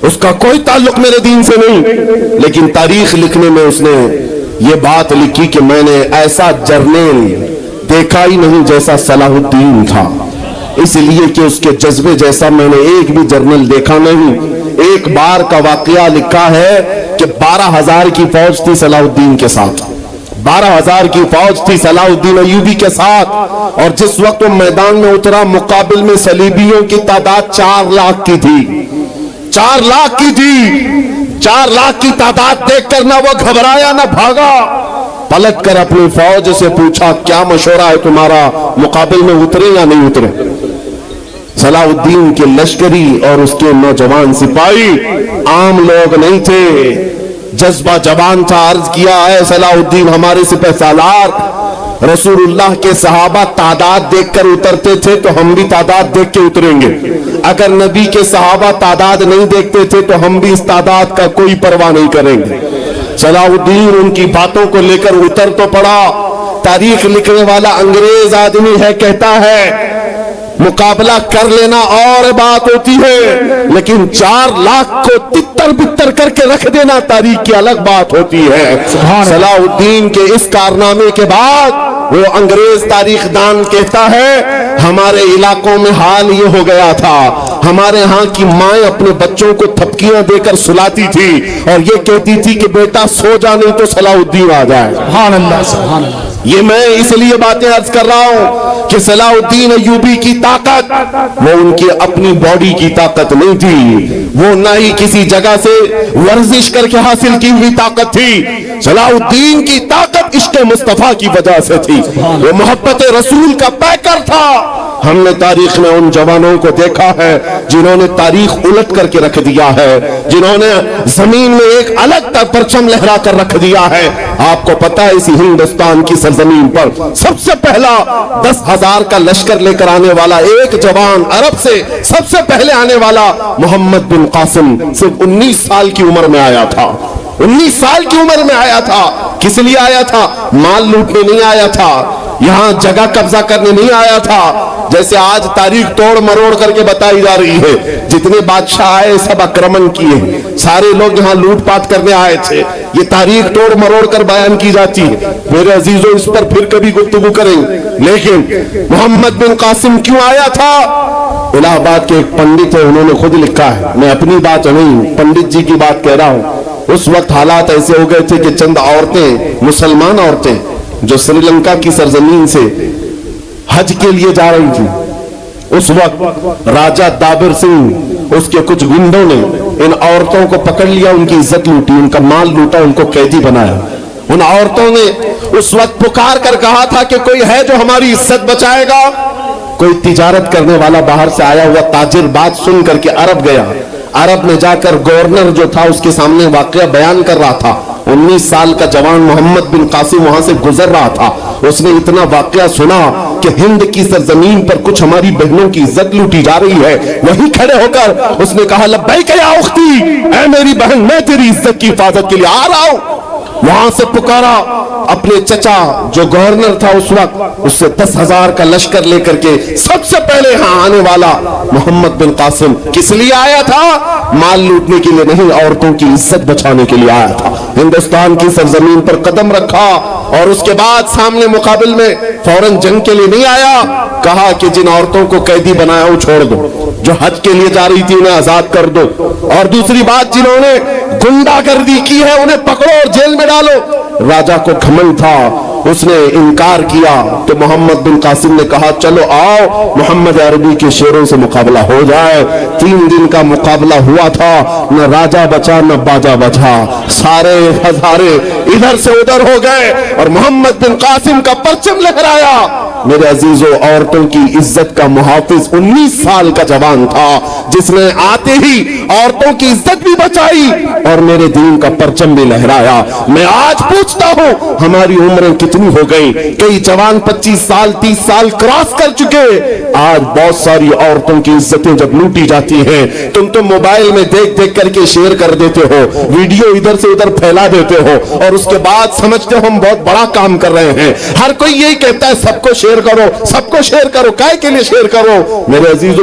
اس کا کوئی تعلق میرے دین سے نہیں، لیکن تاریخ لکھنے میں اس نے یہ بات لکھی کہ میں نے ایسا جرنیل دیکھا ہی نہیں جیسا صلاح الدین تھا، اس لیے کہ اس کے جذبے جیسا میں نے ایک بھی جرنیل دیکھا نہیں۔ ایک بار کا واقعہ لکھا ہے کہ 12,000 کی فوج تھی صلاح الدین کے ساتھ، 12,000 کی فوج تھی صلاح الدین ایوبی کے ساتھ، اور جس وقت وہ میدان میں اترا مقابل میں صلیبیوں کی تعداد 4 لاکھ کی تھی، 4 لاکھ کی تھی۔ 4 لاکھ کی تعداد دیکھ کر نہ وہ گھبرایا نہ بھاگا، پلٹ کر اپنی فوج سے پوچھا کیا مشورہ ہے تمہارا، مقابل میں اترے یا نہیں اترے؟ صلاح الدین کے لشکری اور اس کے نوجوان سپاہی عام لوگ نہیں تھے، جذبہ جوان تھا۔ عرض کیا ہے صلاح الدین ہمارے سپہ سالار، رسول اللہ کے صحابہ تعداد دیکھ کر اترتے تھے تو ہم بھی تعداد دیکھ کے اتریں گے، اگر نبی کے صحابہ تعداد نہیں دیکھتے تھے تو ہم بھی اس تعداد کا کوئی پرواہ نہیں کریں گے۔ صلاح الدین ان کی باتوں کو لے کر اتر تو پڑا۔ تاریخ لکھنے والا انگریز آدمی ہے، کہتا ہے مقابلہ کر لینا اور بات ہوتی ہے، لیکن 4 لاکھ کو تتر بتر کر کے رکھ دینا تاریخ کی الگ بات ہوتی ہے۔ صلاح الدین کے اس کارنامے کے بعد وہ انگریز تاریخ دان کہتا ہے ہمارے علاقوں میں حال یہ ہو گیا تھا، ہمارے ہاں کی مائیں اپنے بچوں کو تھپکیاں دے کر سلاتی تھی اور یہ کہتی تھی کہ بیٹا سو جا نہیں تو صلاح الدین آ جائے۔ سبحان اللہ، سبحان اللہ۔ یہ میں اس لیے باتیں عرض کر رہا ہوں کہ صلاح الدین ایوبی کی طاقت وہ ان کی اپنی باڈی کی طاقت نہیں تھی، وہ نہ ہی کسی جگہ سے ورزش کر کے حاصل کی ہوئی طاقت تھی۔ صلاح الدین کی طاقت عشق مصطفیٰ کی وجہ سے تھی، وہ محبت رسول کا پیکر تھا۔ ہم نے تاریخ میں ان جوانوں کو دیکھا ہے جنہوں نے تاریخ الٹ کر کے رکھ دیا ہے، جنہوں نے زمین میں ایک الگ پرچم لہرا کر رکھ دیا ہے۔ آپ کو پتا ہے اسی ہندوستان کی سرزمین پر سب سے پہلا 10,000 کا لشکر لے کر آنے والا ایک جوان عرب سے سب سے پہلے آنے والا محمد بن قاسم صرف 19 سال کی عمر میں آیا تھا، 19 سال کی عمر میں آیا تھا۔ کس لیے آیا تھا؟ مال لوٹنے نہیں آیا تھا، یہاں جگہ قبضہ کرنے نہیں آیا تھا۔ جیسے آج تاریخ توڑ مروڑ کر کے بتائی جا رہی ہے، جتنے بادشاہ آئے سب اکرمن کیے، سارے لوگ یہاں لوٹ پاٹ کرنے آئے تھے، یہ تاریخ توڑ مروڑ کر بیان کی جاتی ہے۔ میرے عزیزوں اس پر پھر کبھی گفتگو کریں، لیکن محمد بن قاسم کیوں آیا تھا؟ الہ آباد کے ایک پنڈت ہے، انہوں نے خود لکھا ہے، میں اپنی بات نہیں پنڈت جی کی بات کہہ رہا ہوں۔ اس وقت حالات ایسے ہو گئے تھے کہ چند عورتیں، مسلمان عورتیں جو سری لنکا کی سرزمین سے حج کے لیے جا رہی تھی، اس وقت راجہ دابر سنگھ اس کے کچھ گنڈوں نے ان عورتوں کو پکڑ لیا، ان کی عزت لوٹی، ان کا مال لوٹا، ان کو قیدی بنایا۔ ان عورتوں نے اس وقت پکار کر کہا تھا کہ کوئی ہے جو ہماری عزت بچائے گا؟ کوئی تجارت کرنے والا باہر سے آیا ہوا تاجر بات سن کر کے عرب گیا، عرب میں جا کر گورنر جو تھا اس کے سامنے واقعہ بیان کر رہا تھا۔ 19 سال کا جوان محمد بن قاسم وہاں سے گزر رہا تھا، اس نے اتنا واقعہ سنا کہ ہند کی سرزمین پر کچھ ہماری بہنوں کی عزت لوٹی جا رہی ہے، وہی کھڑے ہو کر اس نے کہا لبیک یا اختی، اے میری بہن میں تیری عزت کی حفاظت کے لیے آ رہا ہوں۔ وہاں سے پکارا اپنے چچا جو گورنر تھا اس وقت، اس سے 10,000 کا لشکر لے کر کے سب سے پہلے ہاں آنے والا محمد بن قاسم کس لیے آیا تھا؟ مال لوٹنے کے لیے نہیں، عورتوں کی عزت بچانے کے لیے آیا تھا۔ ہندوستان کی سرزمین پر قدم رکھا اور اس کے بعد سامنے مقابل میں فوراً جنگ کے لیے نہیں آیا، کہا کہ جن عورتوں کو قیدی بنایا وہ چھوڑ دو، جو حج کے لیے جا رہی تھی انہیں آزاد کر دو، اور دوسری بات جنہوں نے گنڈا گردی کی ہے انہیں پکڑو اور جیل میں ڈالو۔ راجہ کو گھمنڈ تھا، اس نے انکار کیا تو محمد بن قاسم نے کہا چلو آؤ محمد عربی کے شیروں سے مقابلہ ہو جائے۔ 3 دن کا مقابلہ ہوا تھا، نہ راجہ بچا نہ باجا بچا، سارے ہزارے ادھر سے ادھر ہو گئے اور محمد بن قاسم کا پرچم لہرایا۔ میرے عزیزوں، عورتوں کی عزت کا محافظ 19 سال کا جوان تھا جس نے آتے ہی عورتوں کی عزت بھی بچائی اور میرے دین کا پرچم بھی لہرایا۔ میں آج پوچھتا ہوں ہماری عمریں کتنی ہو گئی؟ کئی جوان 25 سال 30 سال کراس کر چکے، آج بہت ساری عورتوں کی عزتیں جب لوٹی جاتی ہیں تم تو موبائل میں دیکھ دیکھ کر کے شیئر کر دیتے ہو، ویڈیو ادھر سے ادھر پھیلا دیتے ہو اور اس کے بعد سمجھتے ہو ہم بہت بڑا کام کر رہے ہیں۔ ہر کوئی یہی کہتا ہے سب کو شیئر کرو، سب کو شیئر کرو، کائے کے لیے شیئر کرو؟ میرے عزیزو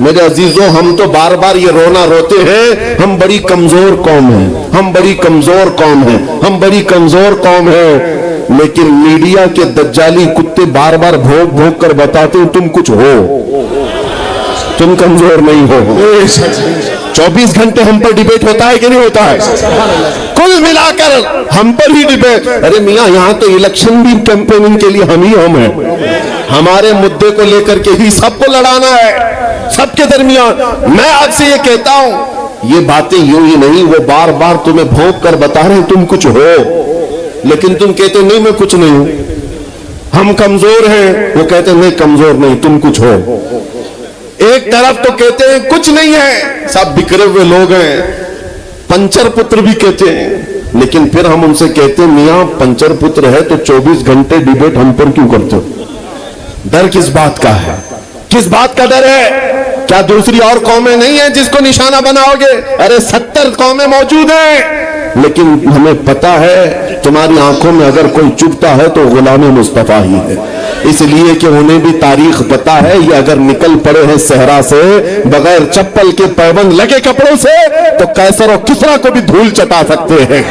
میرے عزیزوں ہم تو بار بار یہ رونا روتے ہیں ہم بڑی کمزور قوم ہیں، ہم بڑی کمزور قوم ہیں، ہم بڑی کمزور قوم ہیں، لیکن میڈیا کے دجالی کتے بار بار بھوک بھوک کر بتاتے ہیں تم کچھ ہو، تم کمزور نہیں ہو۔ 24 گھنٹے ہم پر ڈیبیٹ ہوتا ہے کہ نہیں ہوتا ہے؟ کل ملا کر ہم پر ہی ڈیبیٹ۔ ارے میاں یہاں تو الیکشن بھی کیمپیننگ کے لیے ہم ہیں، ہمارے مدعے کو لے کر کے ہی سب کو لڑانا ہے، سب کے درمیان۔ میں آپ سے یہ کہتا ہوں یہ باتیں یوں ہی نہیں، وہ بار بار تمہیں بھونک کر بتا رہے ہیں تم کچھ ہو، لیکن تم کہتے نہیں میں کچھ نہیں ہوں، ہم کمزور ہیں، وہ کہتے ہیں نہیں کمزور نہیں تم کچھ ہو۔ ایک طرف تو کہتے ہیں کچھ نہیں ہے، سب بکھرے ہوئے لوگ ہیں، پنچر پتر بھی کہتے ہیں، لیکن پھر ہم ان سے کہتے ہیں میاں پنچر پتر ہے تو 24 گھنٹے ڈیبیٹ ہم پر کیوں کرتے ہو؟ ڈر کس بات کا ہے؟ کس بات کا ڈر ہے؟ کیا دوسری اور قومیں نہیں ہیں جس کو نشانہ بناؤ گے؟ ارے 70 قومیں موجود ہیں، لیکن ہمیں پتا ہے تمہاری آنکھوں میں اگر کوئی چبھتا ہے تو غلام مصطفیٰ ہی ہے، اس لیے کہ انہیں بھی تاریخ پتا ہے یہ اگر نکل پڑے ہیں صحرا سے بغیر چپل کے پیبند لگے کپڑوں سے تو قیصر و کسریٰ کو بھی دھول چٹا سکتے ہیں۔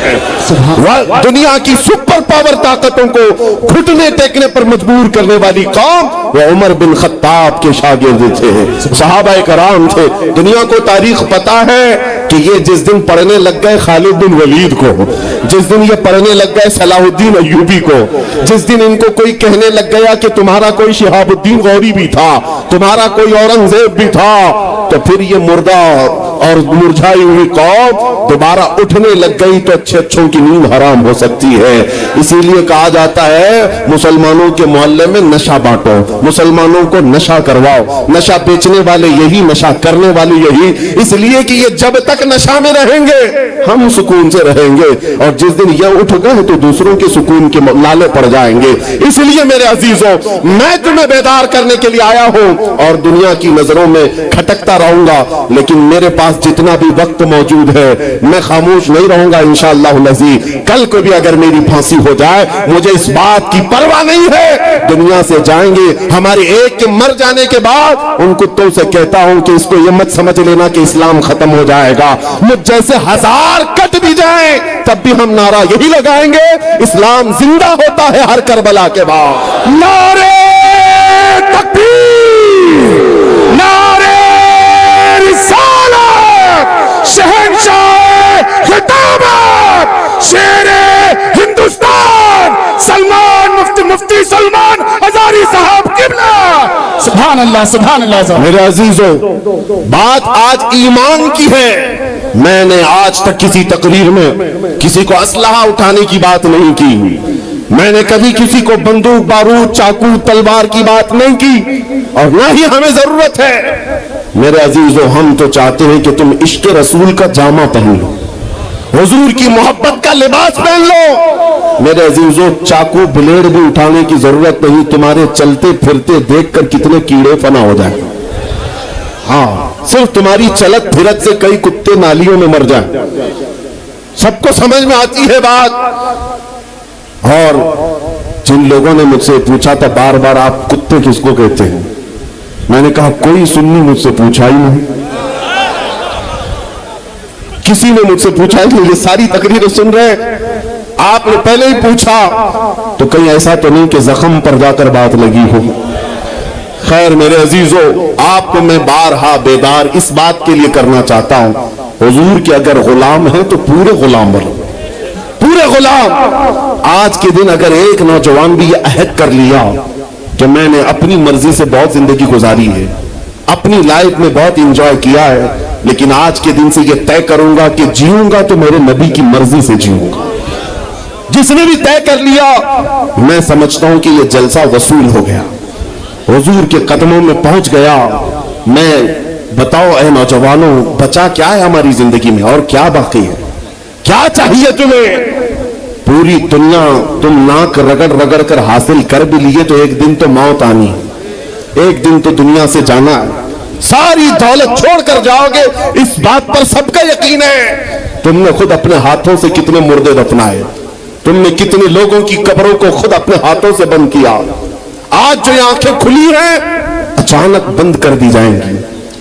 دنیا کی سپر پاور طاقتوں کو گھٹنے ٹیکنے پر مجبور کرنے والی قوم وہ عمر بن خطاب کے شاگرد تھے، صحابہ کرام تھے۔ دنیا کو تاریخ پتا ہے کہ یہ جس دن پڑھنے لگ گئے خالد بن ولید کو، جس دن یہ پڑھنے لگ گئے صلاح الدین ایوبی کو، جس دن ان کو کوئی کہنے لگ گیا کہ تمہارا کوئی شہاب الدین غوری بھی تھا، تمہارا کوئی اورنگزیب بھی تھا، تو پھر یہ مردہ اور مرجھائی ہوئی قوم دوبارہ اٹھنے لگ گئی تو اچھے اچھوں کی نیند حرام ہو سکتی ہے۔ اسی لیے کہا جاتا ہے مسلمانوں کے محلے میں نشہ بانٹو، مسلمانوں کو نشہ کرواؤ، نشہ بیچنے والے یہی، نشہ کرنے والے یہی، اس لیے کہ یہ جب تک نشہ میں رہیں گے ہم سکون سے رہیں گے، اور جس دن یہ اٹھ گئے تو دوسروں کے سکون کے لالے پڑ جائیں گے۔ اس لیے میرے عزیزوں میں تمہیں بیدار کرنے کے لیے آیا ہوں اور دنیا کی نظروں میں کھٹکتا رہوں گا، لیکن میرے پاس جتنا بھی وقت موجود ہے میں خاموش نہیں رہوں گا انشاءاللہ العزیز۔ کل کو بھی اگر میری پھانسی ہو جائے مجھے اس بات کی پرواہ نہیں ہے، دنیا سے جائیں گے، ہمارے ایک کے مر جانے کے بعد ان کتوں سے کہتا ہوں کہ اس کو یہ مت سمجھ لینا کہ اسلام ختم ہو جائے گا، مجھ جیسے 1000 کٹ بھی جائیں تب بھی ہم نعرہ یہی لگائیں گے اسلام زندہ ہوتا ہے ہر کربلا کے بعد۔ نعرہ تکبیر، نعرہ رسالت، شہنشاہ خطابت، شیر ہندوستان سلمان مفتی سلمان ہزاری صاحب قبلہ۔ سبحان اللہ سبحان اللہ۔ میرے عزیزوں بات آج ایمان کی ہے، میں نے آج تک کسی تقریر میں کسی کو اسلحہ اٹھانے کی بات نہیں کی، میں نے کبھی کسی کو بندوق بارود چاقو تلوار کی بات نہیں کی، اور نہ ہی ہمیں ضرورت ہے۔ میرے عزیزوں ہم تو چاہتے ہیں کہ تم عشق رسول کا جامہ پہن لو، حضور کی محبت کا لباس پہن لو۔ میرے عزیزوں چاقو بلیڈ بھی اٹھانے کی ضرورت نہیں، تمہارے چلتے پھرتے دیکھ کر کتنے کیڑے فنا ہو جائیں، ہاں صرف تمہاری چلت پھرت سے کئی کتے نالیوں میں مر جائیں، سب کو سمجھ میں آتی ہے بات۔ اور جن لوگوں نے مجھ سے پوچھا تھا بار بار آپ کتے کس کو کہتے ہیں، میں نے کہا کوئی سنی مجھ سے پوچھا ہی نہیں، کسی نے مجھ سے پوچھا کہ یہ ساری تقریریں سن رہے ہیں، آپ نے پہلے ہی پوچھا تو کہیں ایسا تو نہیں کہ زخم پر جا کر بات لگی ہو۔ خیر میرے عزیزوں آپ کو میں بارہا بیدار اس بات کے لیے کرنا چاہتا ہوں، حضور کے اگر غلام ہیں تو پورے غلام بنو، پورے غلام۔ آج کے دن اگر ایک نوجوان بھی یہ عہد کر لیا کہ میں نے اپنی مرضی سے بہت زندگی گزاری ہے، اپنی لائف میں بہت انجوائے کیا ہے، لیکن آج کے دن سے یہ طے کروں گا کہ جیوں گا تو میرے نبی کی مرضی سے جیوں گا، جس نے بھی طے کر لیا میں سمجھتا ہوں کہ یہ جلسہ وصول ہو گیا، حضور کے قدموں میں پہنچ گیا۔ میں بتاؤ اے نوجوانوں بچا کیا ہے ہماری زندگی میں اور کیا باقی ہے، کیا چاہیے تمہیں؟ پوری دنیا تم ناک رگڑ رگڑ کر حاصل کر بھی لیے تو ایک دن تو موت آنی ہے، ایک دن تو دنیا سے جانا ہے، ساری دولت چھوڑ کر جاؤ گے اس بات پر سب کا یقین ہے۔ تم نے خود اپنے ہاتھوں سے کتنے مردے دفنائے، تم نے کتنے لوگوں کی قبروں کو خود اپنے ہاتھوں سے بند کیا، آج جو یہ آنکھیں کھلی ہیں اچانک بند کر دی جائیں گی،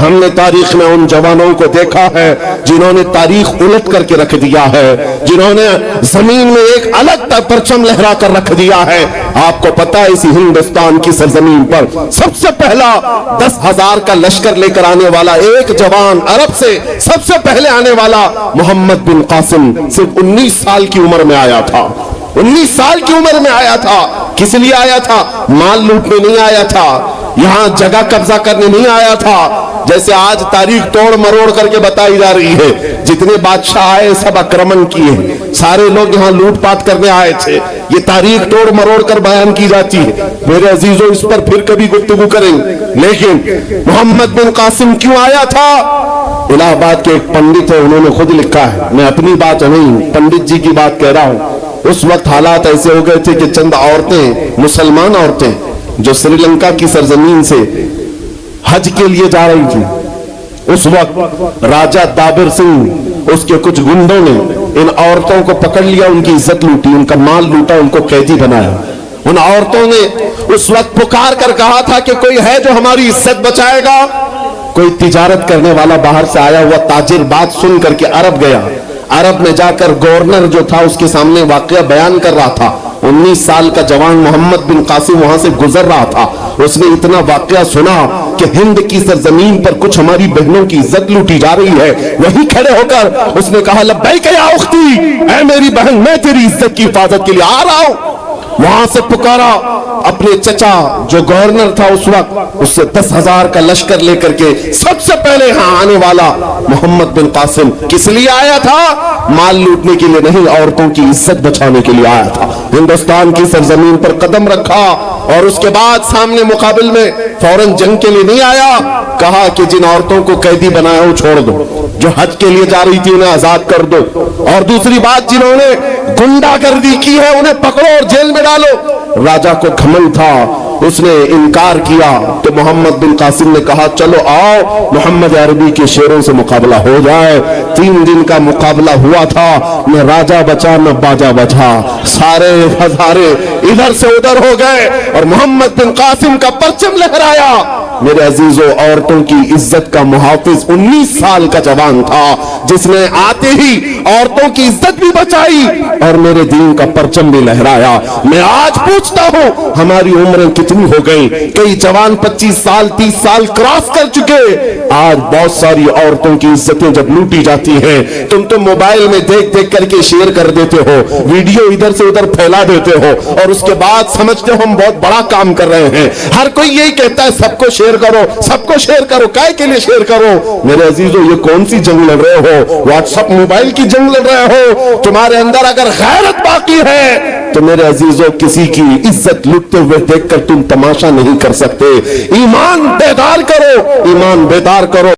ہم نے تاریخ میں ان جوانوں کو دیکھا ہے جنہوں نے تاریخ الٹ کر کے رکھ دیا ہے، جنہوں نے زمین میں ایک الگ پرچم لہرا کر رکھ دیا ہے۔ آپ کو پتا ہے اسی ہندوستان کی سرزمین پر سب سے پہلا 10,000 کا لشکر لے کر آنے والا ایک جوان عرب سے سب سے پہلے آنے والا محمد بن قاسم صرف 19 سال کی عمر میں آیا تھا۔ 19 سال کی عمر میں آیا تھا۔ کس لیے آیا تھا؟ مال لوٹنے نہیں آیا تھا، یہاں جگہ قبضہ کرنے نہیں آیا تھا، جیسے آج تاریخ توڑ مروڑ کر کے بتائی جا رہی ہے۔ جتنے بادشاہ آئے سب اکرمن کیے، سارے لوگ یہاں لوٹ پاٹ کرنے آئے تھے، یہ تاریخ توڑ مروڑ کر بیان کی جاتی ہے۔ میرے عزیزوں اس پر پھر کبھی گفتگو کریں، لیکن محمد بن قاسم کیوں آیا تھا؟ الہ آباد کے ایک پنڈت ہے، انہوں نے خود لکھا ہے، میں اپنی بات نہیں پنڈت جی کی بات کہہ رہا ہوں۔ اس وقت حالات ایسے ہو گئے تھے کہ چند عورتیں، مسلمان عورتیں جو سری لنکا کی سرزمین سے حج کے لیے جا رہی تھی، اس وقت راجہ دابر سنگھ اس کے کچھ گنڈوں نے ان عورتوں کو پکڑ لیا، ان کی عزت لوٹی، ان کا مال لوٹا، ان کو قیدی بنایا۔ ان عورتوں نے اس وقت پکار کر کہا تھا کہ کوئی ہے جو ہماری عزت بچائے گا؟ کوئی تجارت کرنے والا باہر سے آیا ہوا تاجر بات سن کر کے عرب گیا، عرب میں جا کر گورنر جو تھا اس کے سامنے واقعہ بیان کر رہا تھا۔ 19 سال کا جوان محمد بن قاسم وہاں سے گزر رہا تھا، اس نے اتنا واقعہ سنا کہ ہند کی سرزمین پر کچھ ہماری بہنوں کی عزت لوٹی جا رہی ہے۔ وہی کھڑے ہو کر اس نے کہا لبیک یا اختی، اے میری بہن میں تیری عزت کی حفاظت کے لیے آ رہا ہوں۔ وہاں سے پکارا اپنے چچا جو گورنر تھا اس وقت، اس سے 10,000 کا لشکر لے کر کے سب سے پہلے یہاں آنے والا محمد بن قاسم کس لیے آیا تھا؟ مال لوٹنے کے لیے نہیں، عورتوں کی عزت بچانے کے لیے آیا تھا۔ ہندوستان کی سرزمین پر قدم رکھا اور اس کے بعد سامنے مقابل میں فوراً جنگ کے لیے نہیں آیا، کہا کہ جن عورتوں کو قیدی بنایا وہ چھوڑ دو، جو حج کے لیے جا رہی تھی انہیں آزاد کر دو، اور دوسری بات جنہوں نے گنڈا گردی کی ہے انہیں پکڑو اور جیل میں ڈالو۔ راجہ کو گھمنڈ تھا، اس نے انکار کیا تو محمد بن قاسم نے کہا چلو آؤ محمد عربی کے شیروں سے مقابلہ ہو جائے۔ 3 دن کا مقابلہ ہوا تھا، نہ راجہ بچا نہ باجا بچا، سارے ہزارے ادھر سے ادھر ہو گئے اور محمد بن قاسم کا پرچم لہرایا۔ میرے عزیزوں عورتوں کی عزت کا محافظ 19 سال کا جوان تھا جس نے آتے ہی عورتوں کی عزت بھی بچائی اور میرے دین کا پرچم بھی لہرایا۔ میں آج پوچھتا ہوں ہماری عمریں کتنی ہو گئی؟ کئی جوان 25 سال 30 سال کراس کر چکے، آج بہت ساری عورتوں کی عزتیں جب لوٹی جاتی ہیں تم تو موبائل میں دیکھ دیکھ کر کے شیئر کر دیتے ہو، ویڈیو ادھر سے ادھر پھیلا دیتے ہو اور اس کے بعد سمجھتے ہو ہم بہت بڑا کام کر رہے ہیں۔ ہر کوئی یہی کہتا ہے سب کو شیئر کرو، سب کو شیئر کرو، کائے کے لیے شیئر کرو؟ میرے عزیزوں یہ کون سی جنگ لڑ رہے ہو؟ واٹس ایپ موبائل کی جنگ لڑ رہے ہو؟ تمہارے اندر اگر غیرت باقی ہے تو میرے عزیزوں کسی کی عزت لٹتے ہوئے دیکھ کر تم تماشا نہیں کر سکتے۔ ایمان بیدار کرو، ایمان بیدار کرو۔